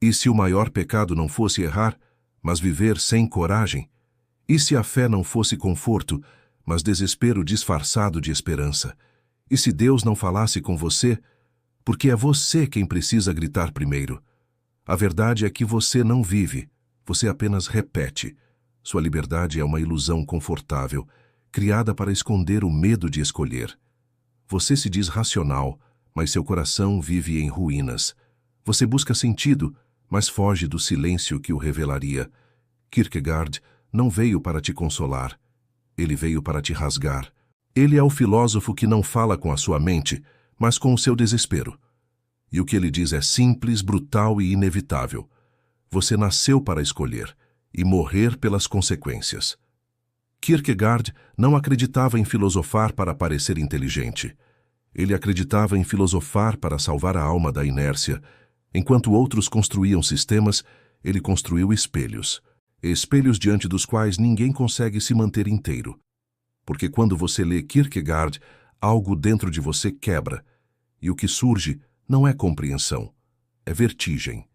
E se o maior pecado não fosse errar, mas viver sem coragem? E se a fé não fosse conforto, mas desespero disfarçado de esperança? E se Deus não falasse com você, porque é você quem precisa gritar primeiro? A verdade é que você não vive, você apenas repete. Sua liberdade é uma ilusão confortável, criada para esconder o medo de escolher. Você se diz racional, mas seu coração vive em ruínas. Você busca sentido, mas foge do silêncio que o revelaria. Kierkegaard não veio para te consolar. Ele veio para te rasgar. Ele é o filósofo que não fala com a sua mente, mas com o seu desespero. E o que ele diz é simples, brutal e inevitável. Você nasceu para escolher e morrer pelas consequências. Kierkegaard não acreditava em filosofar para parecer inteligente. Ele acreditava em filosofar para salvar a alma da inércia. Enquanto outros construíam sistemas, ele construiu espelhos. Espelhos diante dos quais ninguém consegue se manter inteiro. Porque quando você lê Kierkegaard, algo dentro de você quebra. E o que surge não é compreensão, é vertigem.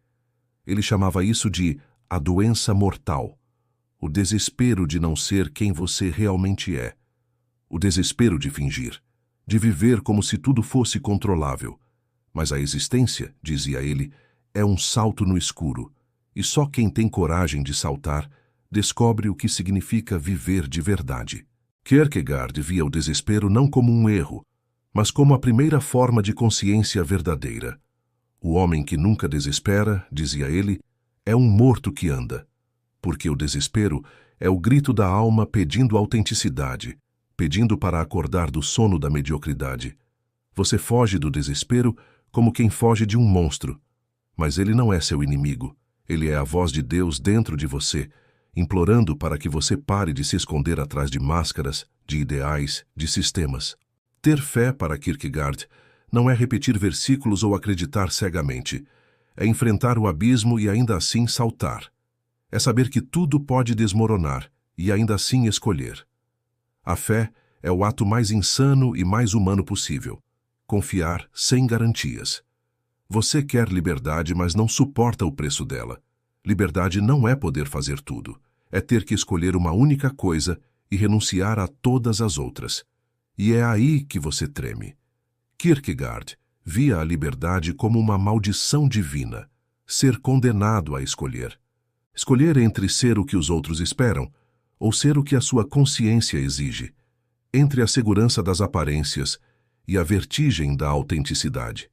Ele chamava isso de a doença mortal. O desespero de não ser quem você realmente é. O desespero de fingir, de viver como se tudo fosse controlável. Mas a existência, dizia ele, é um salto no escuro, e só quem tem coragem de saltar descobre o que significa viver de verdade. Kierkegaard via o desespero não como um erro, mas como a primeira forma de consciência verdadeira. O homem que nunca desespera, dizia ele, é um morto que anda, porque o desespero é o grito da alma pedindo autenticidade, pedindo para acordar do sono da mediocridade. Você foge do desespero como quem foge de um monstro, mas ele não é seu inimigo. Ele é a voz de Deus dentro de você, implorando para que você pare de se esconder atrás de máscaras, de ideais, de sistemas. Ter fé para Kierkegaard não é repetir versículos ou acreditar cegamente. É enfrentar o abismo e ainda assim saltar. É saber que tudo pode desmoronar e ainda assim escolher. A fé é o ato mais insano e mais humano possível. Confiar sem garantias. Você quer liberdade, mas não suporta o preço dela. Liberdade não é poder fazer tudo. É ter que escolher uma única coisa e renunciar a todas as outras. E é aí que você treme. Kierkegaard via a liberdade como uma maldição divina, ser condenado a escolher. Escolher entre ser o que os outros esperam ou ser o que a sua consciência exige, entre a segurança das aparências e a vertigem da autenticidade.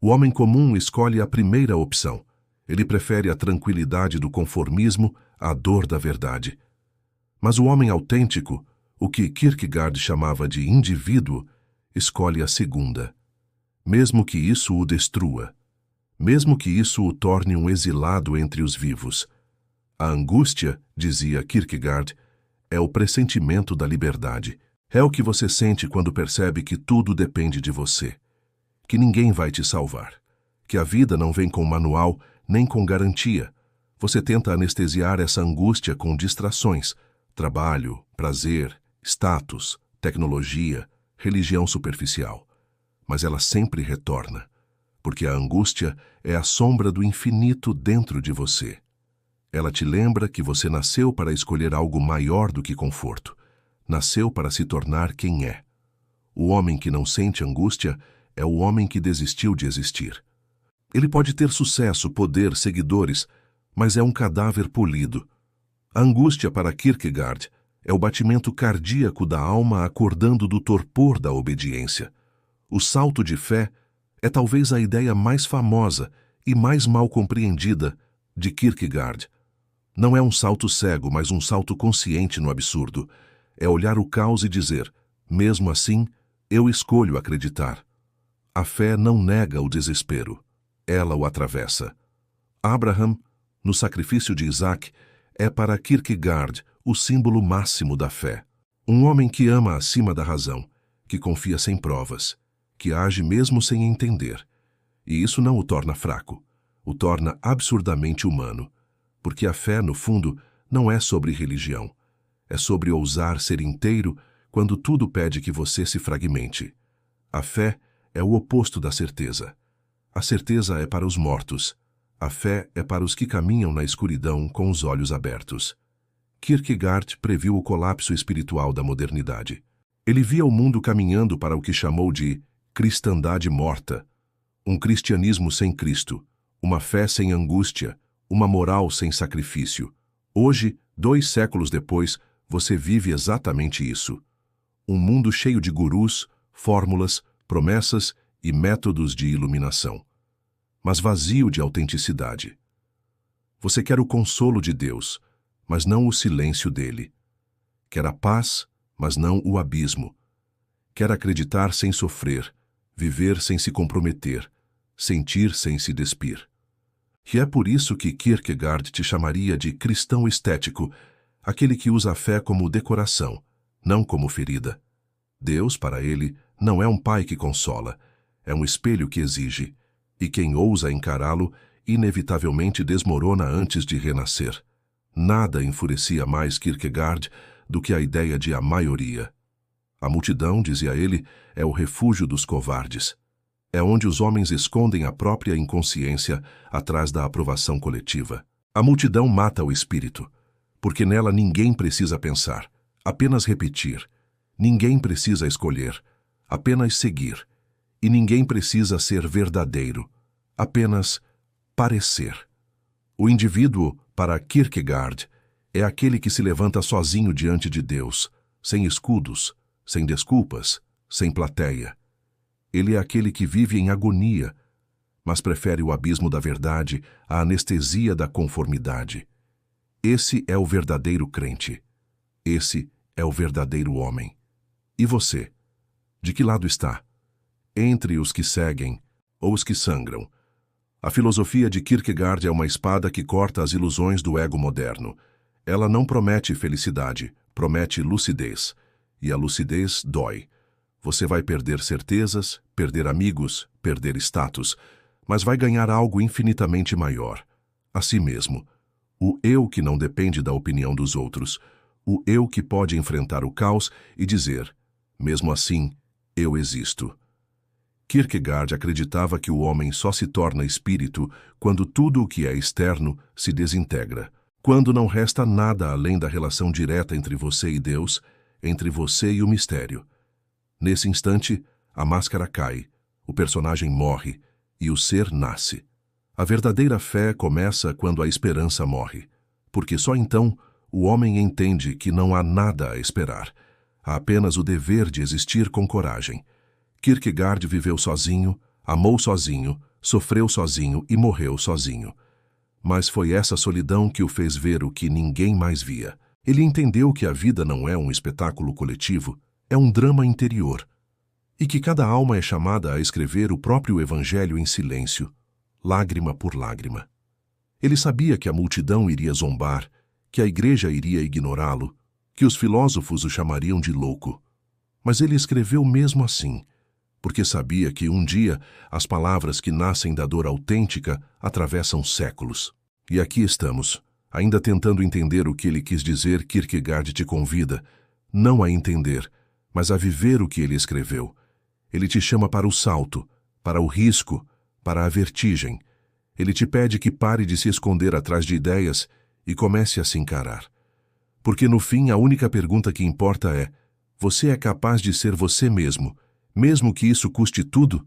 O homem comum escolhe a primeira opção. Ele prefere a tranquilidade do conformismo à dor da verdade. Mas o homem autêntico, o que Kierkegaard chamava de indivíduo, escolhe a segunda. Mesmo que isso o destrua. Mesmo que isso o torne um exilado entre os vivos. A angústia, dizia Kierkegaard, é o pressentimento da liberdade. É o que você sente quando percebe que tudo depende de você. Que ninguém vai te salvar. Que a vida não vem com manual nem com garantia. Você tenta anestesiar essa angústia com distrações, trabalho, prazer, status, tecnologia, religião superficial. Mas ela sempre retorna, porque a angústia é a sombra do infinito dentro de você. Ela te lembra que você nasceu para escolher algo maior do que conforto. Nasceu para se tornar quem é. O homem que não sente angústia é o homem que desistiu de existir. Ele pode ter sucesso, poder, seguidores, mas é um cadáver polido. A angústia para Kierkegaard é o batimento cardíaco da alma acordando do torpor da obediência. O salto de fé é talvez a ideia mais famosa e mais mal compreendida de Kierkegaard. Não é um salto cego, mas um salto consciente no absurdo. É olhar o caos e dizer, mesmo assim, eu escolho acreditar. A fé não nega o desespero. Ela o atravessa. Abraham, no sacrifício de Isaac, é para Kierkegaard o símbolo máximo da fé. Um homem que ama acima da razão, que confia sem provas, que age mesmo sem entender. E isso não o torna fraco, o torna absurdamente humano, porque a fé, no fundo, não é sobre religião. É sobre ousar ser inteiro quando tudo pede que você se fragmente. A fé é o oposto da certeza. A certeza é para os mortos. A fé é para os que caminham na escuridão com os olhos abertos. Kierkegaard previu o colapso espiritual da modernidade. Ele via o mundo caminhando para o que chamou de cristandade morta, um cristianismo sem Cristo, uma fé sem angústia, uma moral sem sacrifício. Hoje, 2 séculos depois, você vive exatamente isso. Um mundo cheio de gurus, fórmulas, promessas e métodos de iluminação, mas vazio de autenticidade. Você quer o consolo de Deus, mas não o silêncio dele. Quer a paz, mas não o abismo. Quer acreditar sem sofrer, viver sem se comprometer, sentir sem se despir. E é por isso que Kierkegaard te chamaria de cristão estético, aquele que usa a fé como decoração, não como ferida. Deus, para ele, não é um pai que consola, é um espelho que exige, e quem ousa encará-lo, inevitavelmente desmorona antes de renascer. Nada enfurecia mais Kierkegaard do que a ideia de a maioria. A multidão, dizia ele, é o refúgio dos covardes. É onde os homens escondem a própria inconsciência atrás da aprovação coletiva. A multidão mata o espírito, porque nela ninguém precisa pensar, apenas repetir. Ninguém precisa escolher, apenas seguir. E ninguém precisa ser verdadeiro, apenas parecer. O indivíduo, para Kierkegaard, é aquele que se levanta sozinho diante de Deus, sem escudos, sem desculpas, sem plateia. Ele é aquele que vive em agonia, mas prefere o abismo da verdade à anestesia da conformidade. Esse é o verdadeiro crente. Esse é o verdadeiro homem. E você? De que lado está? Entre os que seguem ou os que sangram? A filosofia de Kierkegaard é uma espada que corta as ilusões do ego moderno. Ela não promete felicidade, promete lucidez. E a lucidez dói. Você vai perder certezas, perder amigos, perder status, mas vai ganhar algo infinitamente maior. A si mesmo. O eu que não depende da opinião dos outros. O eu que pode enfrentar o caos e dizer, mesmo assim, eu existo. Kierkegaard acreditava que o homem só se torna espírito quando tudo o que é externo se desintegra, quando não resta nada além da relação direta entre você e Deus, entre você e o mistério. Nesse instante, a máscara cai, o personagem morre e o ser nasce. A verdadeira fé começa quando a esperança morre, porque só então o homem entende que não há nada a esperar, há apenas o dever de existir com coragem. Kierkegaard viveu sozinho, amou sozinho, sofreu sozinho e morreu sozinho. Mas foi essa solidão que o fez ver o que ninguém mais via. Ele entendeu que a vida não é um espetáculo coletivo, é um drama interior, e que cada alma é chamada a escrever o próprio evangelho em silêncio, lágrima por lágrima. Ele sabia que a multidão iria zombar, que a igreja iria ignorá-lo, que os filósofos o chamariam de louco. Mas ele escreveu mesmo assim, porque sabia que um dia as palavras que nascem da dor autêntica atravessam séculos. E aqui estamos, ainda tentando entender o que ele quis dizer. Kierkegaard te convida, não a entender, mas a viver o que ele escreveu. Ele te chama para o salto, para o risco, para a vertigem. Ele te pede que pare de se esconder atrás de ideias e comece a se encarar. Porque no fim a única pergunta que importa é: você é capaz de ser você mesmo, mesmo que isso custe tudo?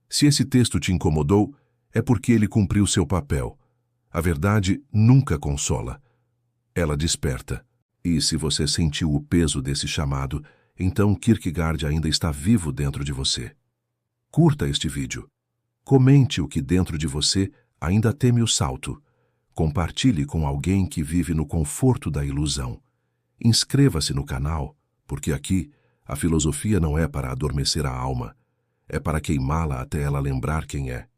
Se esse texto te incomodou, é porque ele cumpriu seu papel. A verdade nunca consola. Ela desperta. E se você sentiu o peso desse chamado, então Kierkegaard ainda está vivo dentro de você. Curta este vídeo. Comente o que dentro de você ainda teme o salto. Compartilhe com alguém que vive no conforto da ilusão. Inscreva-se no canal, porque aqui a filosofia não é para adormecer a alma, é para queimá-la até ela lembrar quem é.